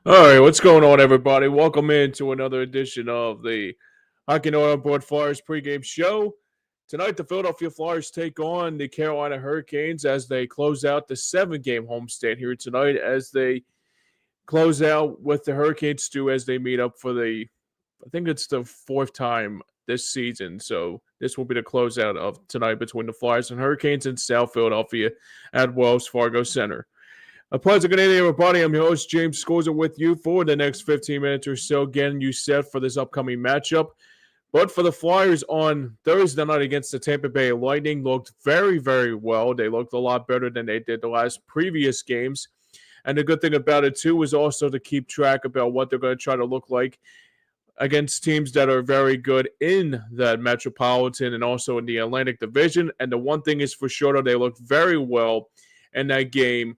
All right, what's going on, everybody? Welcome into another edition of the Hockey Night on Board Flyers pregame show. Tonight, the Philadelphia Flyers take on the Carolina Hurricanes as they close out the 7-game homestand here tonight. As they close out with the Hurricanes too, as they meet up for I think it's the fourth time this season. So this will be the closeout of tonight between the Flyers and Hurricanes in South Philadelphia at Wells Fargo Center. A pleasure. Good evening, everybody. I'm your host, James Scorza, with you for the next 15 minutes or so. Getting you set for this upcoming matchup. But for the Flyers on Thursday night against the Tampa Bay Lightning, looked very, very well. They looked a lot better than they did the last previous games. And the good thing about it, too, is also to keep track about what they're going to try to look like against teams that are very good in that Metropolitan and also in the Atlantic Division. And the one thing is for sure, they looked very well in that game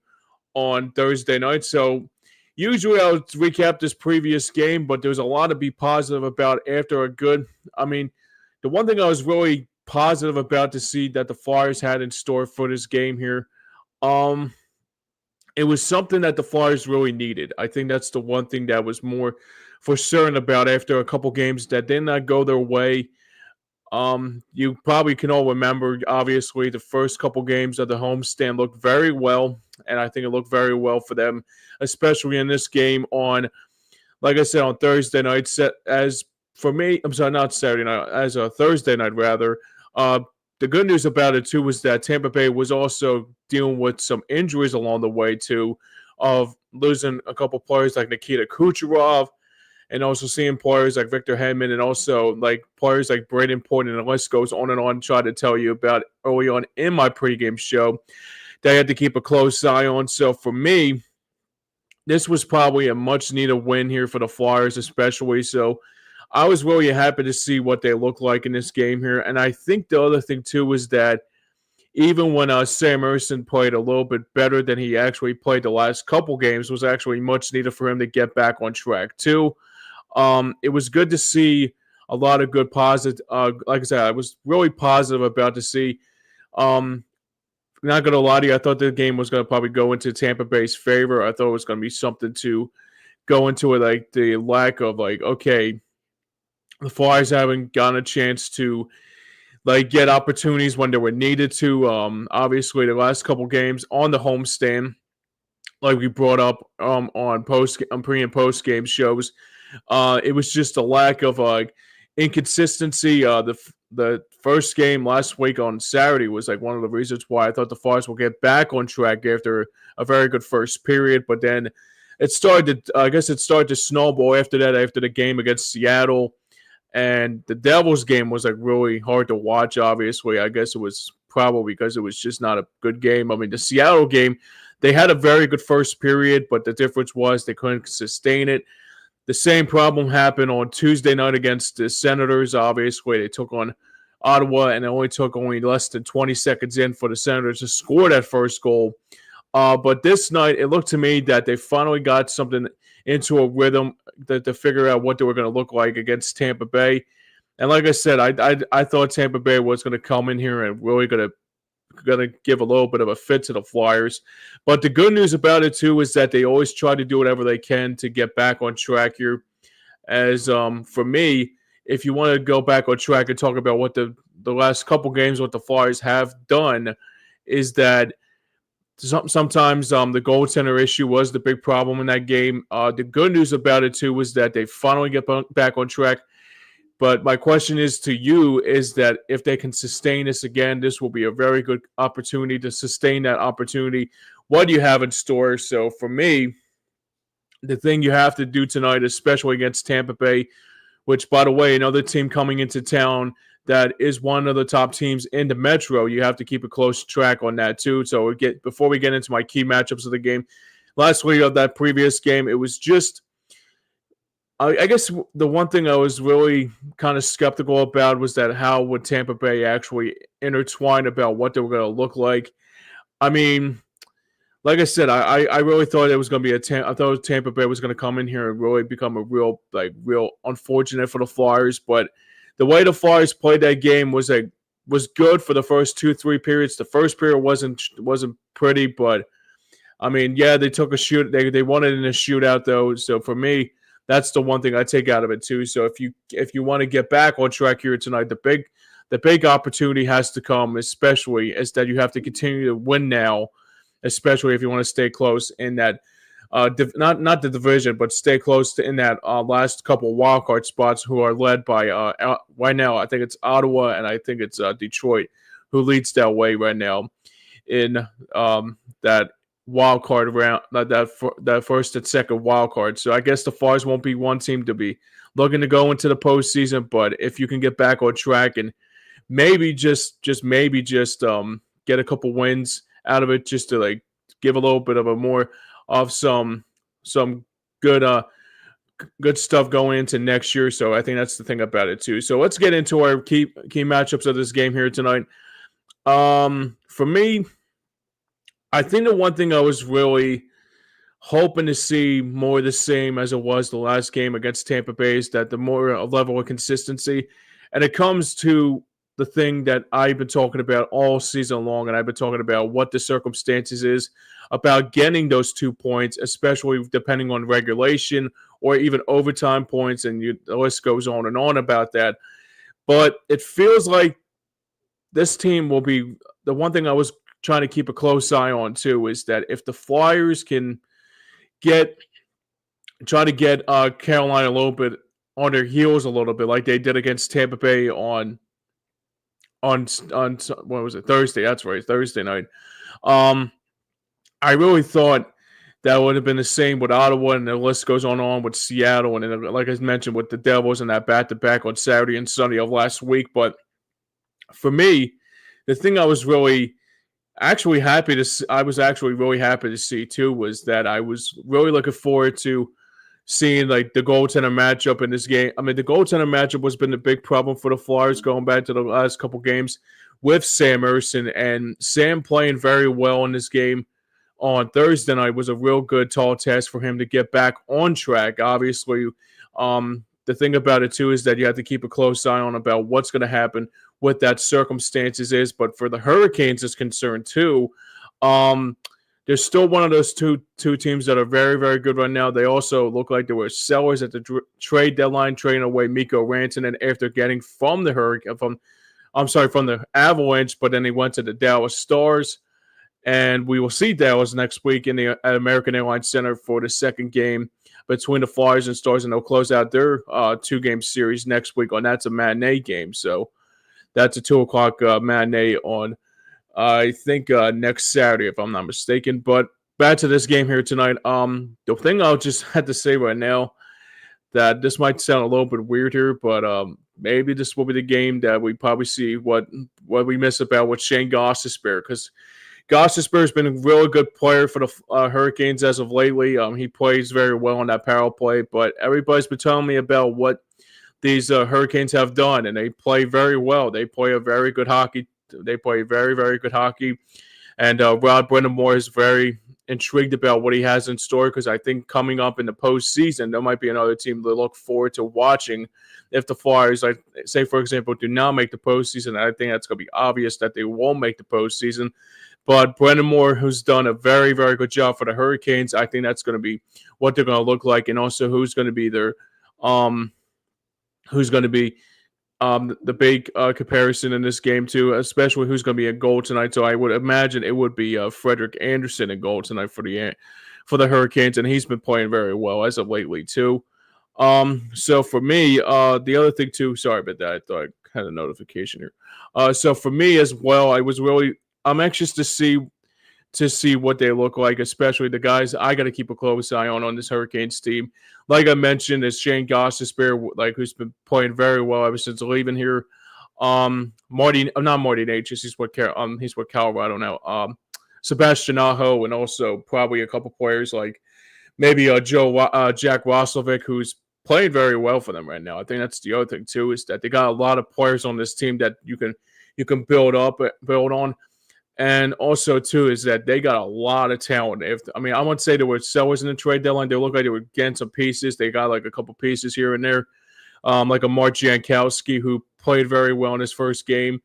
on Thursday night. So usually I'll recap this previous game, but there's a lot to be positive about after a good. The one thing I was really positive about to see that the Flyers had in store for this game here, it was something that the Flyers really needed. I think that's the one thing that was more for certain about after a couple games that did not go their way. You probably can all remember, obviously, the first couple games of the homestand looked very well, and I think it looked very well for them, especially in this game on, like I said, on Thursday night. As for me, I'm sorry, not Saturday night, as a Thursday night rather. The good news about it too was that Tampa Bay was also dealing with some injuries along the way too, of losing a couple players like Nikita Kucherov, and also seeing players like Victor Hedman and also like players like Braden Point, and the list goes on and on. Try to tell you about early on in my pregame show that I had to keep a close eye on. So for me, this was probably a much needed win here for the Flyers, especially. So I was really happy to see what they look like in this game here. And I think the other thing too is that even when Sam Ersson played a little bit better than he actually played the last couple games, was actually much needed for him to get back on track too. It was good to see a lot of good positive. Like I said, I was really positive about to see. Not going to lie to you, I thought the game was going to probably go into Tampa Bay's favor. I thought it was going to be something to go into it, like the lack of okay, the Flyers haven't gotten a chance to get opportunities when they were needed to. Obviously, the last couple games on the homestand, like we brought up on pre and post game shows, it was just a lack of inconsistency. The first game last week on Saturday was one of the reasons why I thought the Flyers will get back on track after a very good first period. But then it started to snowball after that, after the game against Seattle. And the Devils game was really hard to watch, obviously. I guess it was probably because it was just not a good game. I mean, the Seattle game, they had a very good first period, but the difference was they couldn't sustain it. The same problem happened on Tuesday night against the Senators. Obviously, they took on Ottawa, and it only took less than 20 seconds in for the Senators to score that first goal. But this night, it looked to me that they finally got something into a rhythm to figure out what they were going to look like against Tampa Bay. And like I said, I thought Tampa Bay was going to come in here and really going to give a little bit of a fit to the Flyers. But the good news about it, too, is that they always try to do whatever they can to get back on track here. As for me, if you want to go back on track and talk about what the last couple games, what the Flyers have done, is that sometimes the goaltender issue was the big problem in that game. The good news about it, too, was that they finally get back on track. But my question is to you is that if they can sustain this again, this will be a very good opportunity to sustain that opportunity. What do you have in store? So for me, the thing you have to do tonight, especially against Tampa Bay, which, by the way, another team coming into town that is one of the top teams in the Metro, you have to keep a close track on that too. So before we get into my key matchups of the game, last week of that previous game, it was just, I guess the one thing I was really kind of skeptical about was that how would Tampa Bay actually intertwine about what they were going to look like. I mean, like I said, I really thought it was going to be I thought Tampa Bay was going to come in here and really become a real unfortunate for the Flyers. But the way the Flyers played that game was good for the first 2-3 periods. The first period wasn't pretty, but I mean, yeah, they took a shoot. They won it in a shootout though. So for me, that's the one thing I take out of it too. So if you want to get back on track here tonight, the big opportunity has to come, especially is that you have to continue to win now, especially if you want to stay close in that not the division, but stay close to in that last couple wildcard spots, who are led by right now. I think it's Ottawa and I think it's Detroit, who leads that way right now in that wild card round, that first and second wild card. So I guess the Flyers won't be one team to be looking to go into the postseason, but if you can get back on track and maybe get a couple wins out of it, just to like give a little bit of a more of some good good stuff going into next year. So I think that's the thing about it too. So let's get into our key matchups of this game here tonight. For me, I think the one thing I was really hoping to see more the same as it was the last game against Tampa Bay is that the more level of consistency, and it comes to the thing that I've been talking about all season long, and I've been talking about what the circumstances is about getting those 2 points, especially depending on regulation or even overtime points, and the list goes on and on about that. But it feels like this team will be the one thing I was trying to keep a close eye on too, is that if the Flyers can try to get Carolina a little bit on their heels a little bit, like they did against Tampa Bay on what was it, Thursday? That's right, Thursday night. I really thought that would have been the same with Ottawa, and the list goes on with Seattle, and then, like I mentioned, with the Devils and that back-to-back on Saturday and Sunday of last week. But for me, the thing I was really actually happy to see, I was actually really happy to see too, was that I was really looking forward to seeing like the goaltender matchup in this game. I mean, the goaltender matchup has been a big problem for the Flyers going back to the last couple games with Sam Ersson, and Sam playing very well in this game on Thursday night was a real good tall task for him to get back on track. Obviously, the thing about it too is that you have to keep a close eye on about what's going to happen with that circumstances is. But for the Hurricanes is concerned too, there's still one of those two teams that are very, very good right now. They also look like they were sellers at the trade deadline, trading away Mikko Rantanen after getting from the Avalanche, but then he went to the Dallas Stars. And we will see Dallas next week at American Airlines Center for the second game between the Flyers and Stars, and they'll close out their 2-game series next week. That's a matinee game, so that's a 2:00 matinee on I think next Saturday, if I'm not mistaken. But back to this game here tonight. The thing I'll just have to say right now, that this might sound a little bit weird here, but maybe this will be the game that we probably see what we miss about with Shane Gostisbehere, because Gostisbehere has been a really good player for the Hurricanes as of lately. He plays very well on that power play, but everybody's been telling me about what these Hurricanes have done, and they play very well. They play a very good hockey. They play very, very good hockey, and Rod Brind'Amour is very intrigued about what he has in store, because I think coming up in the postseason, there might be another team to look forward to watching if the Flyers, like say for example, do not make the postseason. I think that's going to be obvious that they won't make the postseason. But Brind'Amour, who's done a very, very good job for the Hurricanes, I think that's going to be what they're going to look like, and also who's going to be their the big comparison in this game too, especially who's going to be in goal tonight. So I would imagine it would be Frederik Andersen in goal tonight for the Hurricanes, and he's been playing very well as of lately too. So for me, the other thing too, sorry about that, I thought I had a notification here. So for me as well, I'm anxious to see what they look like, especially the guys I got to keep a close eye on this Hurricanes team. Like I mentioned, is Shane Gostisbehere, who's been playing very well ever since leaving here. Marty Natchez, he's with Colorado now. Sebastian Aho, and also probably a couple players like maybe Jack Roslovic, who's playing very well for them right now. I think that's the other thing too, is that they got a lot of players on this team that you can build on. And also, too, is that they got a lot of talent. I wouldn't say there were sellers in the trade deadline. They look like they were getting some pieces. They got like a couple pieces here and there, like a Mark Jankowski, who played very well in his first game.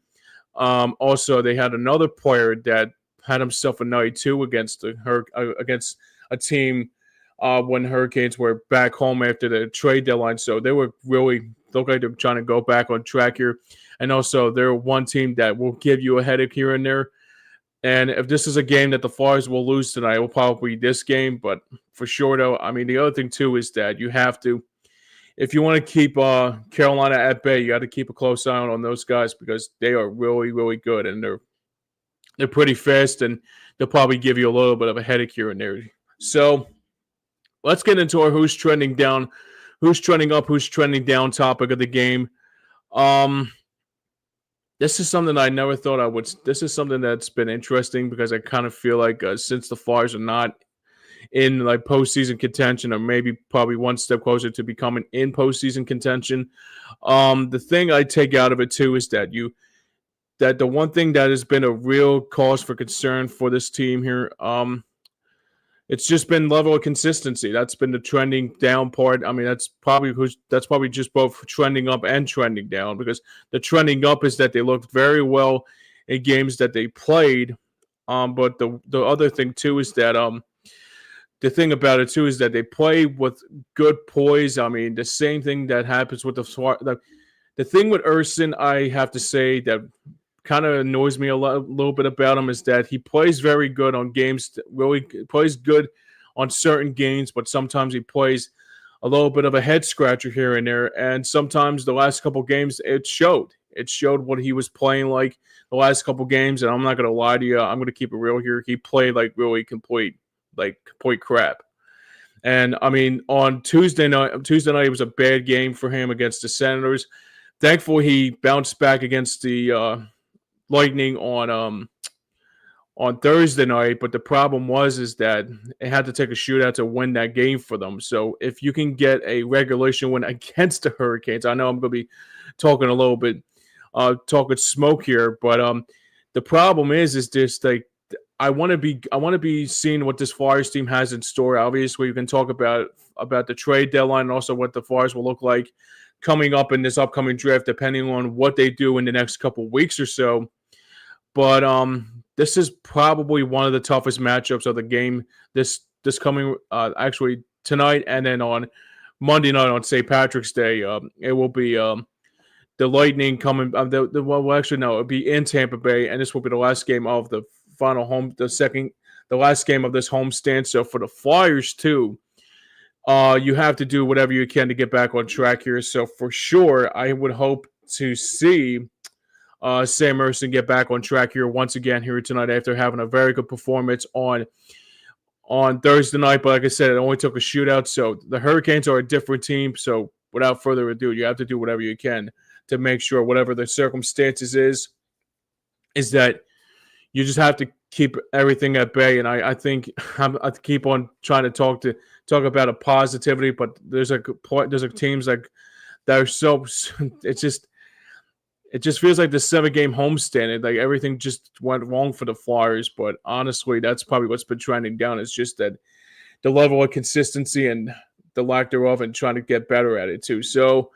Also, they had another player that had himself a night too against against a team when Hurricanes were back home after the trade deadline. So they were really look like they're trying to go back on track here. And also, they're one team that will give you a headache here and there. And if this is a game that the Flyers will lose tonight, it will probably be this game. But for sure, though, I mean, the other thing, too, is that you have to, if you want to keep Carolina at bay, you got to keep a close eye on those guys because they are really, really good. And they're pretty fast, and they'll probably give you a little bit of a headache here and there. So let's get into our who's trending down, who's trending up, who's trending down topic of the game. This is something I never thought I would. This is something that's been interesting because I kind of feel like since the Flyers are not in like postseason contention, or maybe probably one step closer to becoming in postseason contention, the thing I take out of it too is that the one thing that has been a real cause for concern for this team here, it's just been level of consistency. That's been the trending down part. I mean, that's probably just both trending up and trending down because the trending up is that they looked very well in games that they played. But the other thing too is that the thing about it too is that they play with good poise. I mean, the same thing that happens with the thing with Urson, I have to say that kind of annoys me a little bit about him is that he plays very good on games, really plays good on certain games, but sometimes he plays a little bit of a head scratcher here and there. And sometimes the last couple games, it showed. It showed what he was playing like the last couple games. And I'm not going to lie to you. I'm going to keep it real here. He played like really complete crap. And I mean, on Tuesday night, it was a bad game for him against the Senators. Thankfully, he bounced back against the Lightning on Thursday night, but the problem is that it had to take a shootout to win that game for them. So if you can get a regulation win against the Hurricanes, I know I'm going to be talking a little bit, talking smoke here, but the problem is just like I want to be seeing what this Flyers team has in store. Obviously, you can talk about the trade deadline and also what the Flyers will look like coming up in this upcoming draft, depending on what they do in the next couple weeks or so. But this is probably one of the toughest matchups of the game this coming actually tonight, and then on Monday night on St. Patrick's Day, it will be the Lightning coming. It'll be in Tampa Bay, and this will be the last game of the the last game of this homestand. So for the Flyers too, you have to do whatever you can to get back on track here. So for sure, I would hope to see Sam Ersson get back on track here once again here tonight after having a very good performance on Thursday night. But like I said, it only took a shootout. So the Hurricanes are a different team. So without further ado, you have to do whatever you can to make sure whatever the circumstances is that you just have to keep everything at bay. And I think I keep on trying to talk about a positivity, but there's teams like that are so it just feels like the 7-game homestand. Like everything just went wrong for the Flyers. But honestly, that's probably what's been trending down. It's just that the level of consistency and the lack thereof and trying to get better at it too. So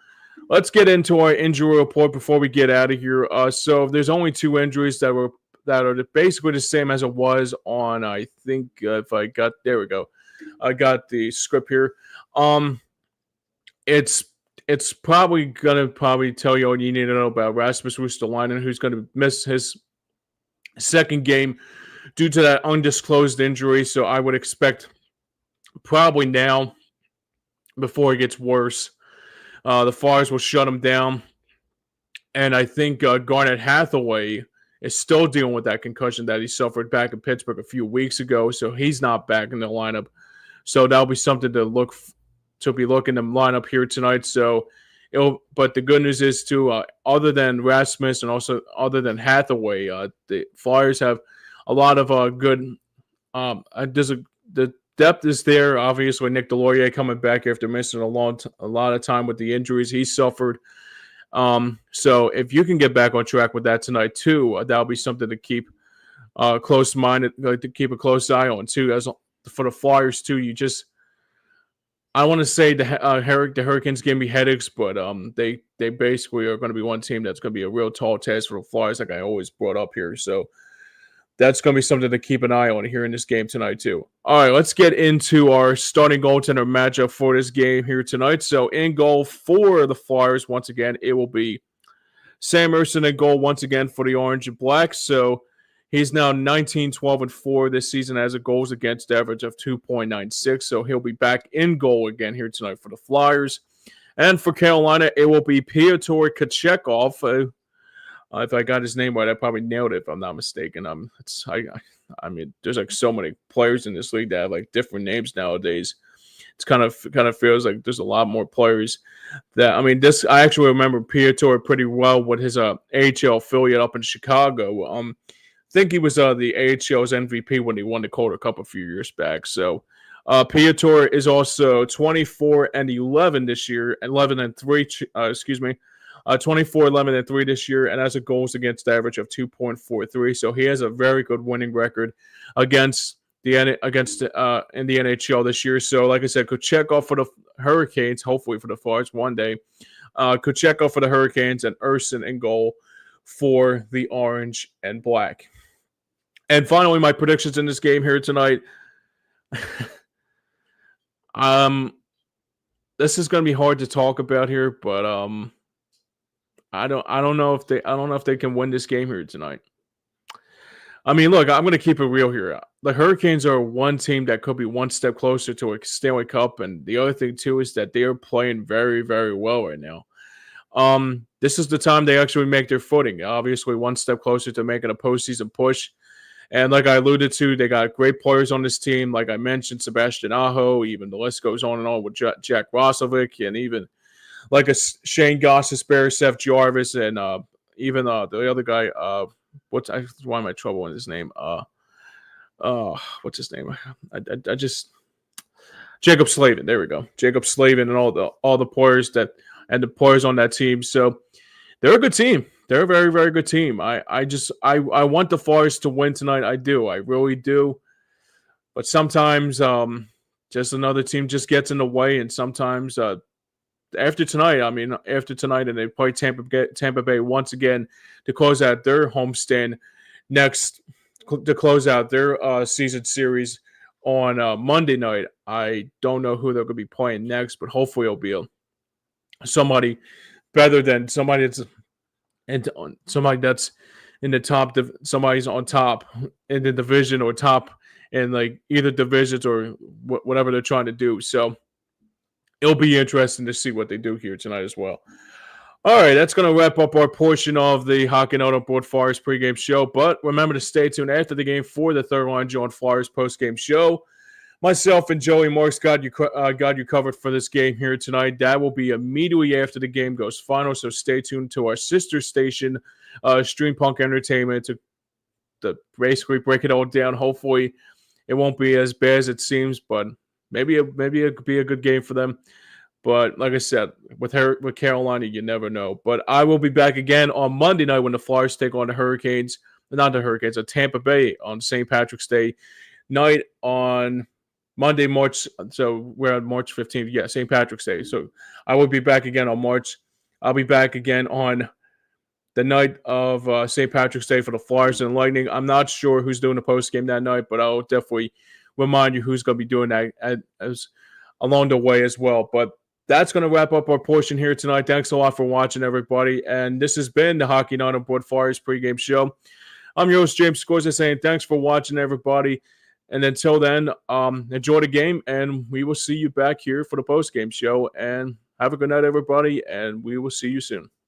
let's get into our injury report before we get out of here. So there's only 2 injuries that are basically the same as it was on, I think, there we go. I got the script here. It's probably going to tell you all you need to know about Rasmus Ristolainen, who's going to miss his second game due to that undisclosed injury. So I would expect probably now, before it gets worse, the Flyers will shut him down. And I think Garnet Hathaway is still dealing with that concussion that he suffered back in Pittsburgh a few weeks ago. So he's not back in the lineup. So that'll be something to be looking to line up here tonight. So but the good news is too, other than Rasmus and also other than Hathaway, the Flyers have a lot of good. The depth is there. Obviously, Nick Delorier coming back after missing a lot of time with the injuries he suffered. So if you can get back on track with that tonight too, that'll be something to keep close-minded, to keep a close eye on too. As for the Flyers too, I want to say the Hurricanes gave me headaches, but they basically are going to be one team that's going to be a real tall task for the Flyers, like I always brought up here. So That's going to be something to keep an eye on here in this game tonight, too. All right, let's get into our starting goaltender matchup for this game here tonight. So, in goal for the Flyers, once again, it will be Sam Ersson in goal once again for the Orange and Black. So, he's now 19, 12, and 4 this season, has a goals against average of 2.96. So, he'll be back in goal again here tonight for the Flyers. And for Carolina, it will be Pyotr Kochetkov. If I got his name right, I probably nailed it if I'm not mistaken. I mean, there's like so many players in this league that have like different names nowadays. It's kind of feels like there's a lot more players that this I actually remember Piotr pretty well with his AHL affiliate up in Chicago. I think he was the AHL's MVP when he won the Calder Cup a few years back. So Piotr is also 24 and 11 this year, 11 and 3. 24, 11, and 3 this year, and has a goals against average of 2.43. So he has a very good winning record against in the NHL this year. So, like I said, Kochetkov for the Hurricanes, hopefully for the Flyers one day. Kochetkov for the Hurricanes and Ersson in goal for the Orange and Black. And finally, my predictions in this game here tonight. This is going to be hard to talk about here, but I don't know if they can win this game here tonight. I mean, look, I'm going to keep it real here. The Hurricanes are one team that could be one step closer to a Stanley Cup, and the other thing too is that they are playing very, very well right now. This is the time they actually make their footing. Obviously, one step closer to making a postseason push. And like I alluded to, they got great players on this team. Like I mentioned, Sebastian Aho, even the list goes on and on with Jack Roslovic, and even like a Shane Gostisbehere, Seth Jarvis, and even the other guy. Why am I trouble in his name? What's his name? I just Jacob Slavin. There we go, Jacob Slavin, and all the players and the players on that team. So they're a good team. They're a very, very good team. I want the Flyers to win tonight. I do. I really do. But sometimes just another team just gets in the way, and sometimes after tonight, and they play Tampa Bay once again to close out their homestand to close out their season series on Monday night. I don't know who they're going to be playing next, but hopefully it'll be somebody better than somebody that's in the top. Somebody's on top in the division or top in like either divisions or whatever they're trying to do. So it'll be interesting to see what they do here tonight as well. All right, that's going to wrap up our portion of the Hockey Night on Board Flyers pregame show. But remember to stay tuned after the game for the Third Line John Flyers postgame show. Myself and Joey Marks got you covered for this game here tonight. That will be immediately after the game goes final, so stay tuned to our sister station, Stream Punk Entertainment, to basically break it all down. Hopefully, it won't be as bad as it seems, but maybe it could be a good game for them. But like I said, with Carolina, you never know. But I will be back again on Monday night when the Flyers take on the Hurricanes. Not the Hurricanes, Tampa Bay on St. Patrick's Day night on Monday, so we're on March 15th. Yeah, St. Patrick's Day. So I will be back again on March. I'll be back again on the night of St. Patrick's Day for the Flyers and Lightning. I'm not sure who's doing the post game that night, but I'll definitely remind you who's going to be doing that as along the way as well. But that's going to wrap up our portion here tonight. Thanks a lot for watching, everybody. And this has been the Hockey Night on Board Flyers pregame show. I'm your host, James Scorza, saying thanks for watching, everybody. And until then, enjoy the game, and we will see you back here for the post-game show. And have a good night, everybody, and we will see you soon.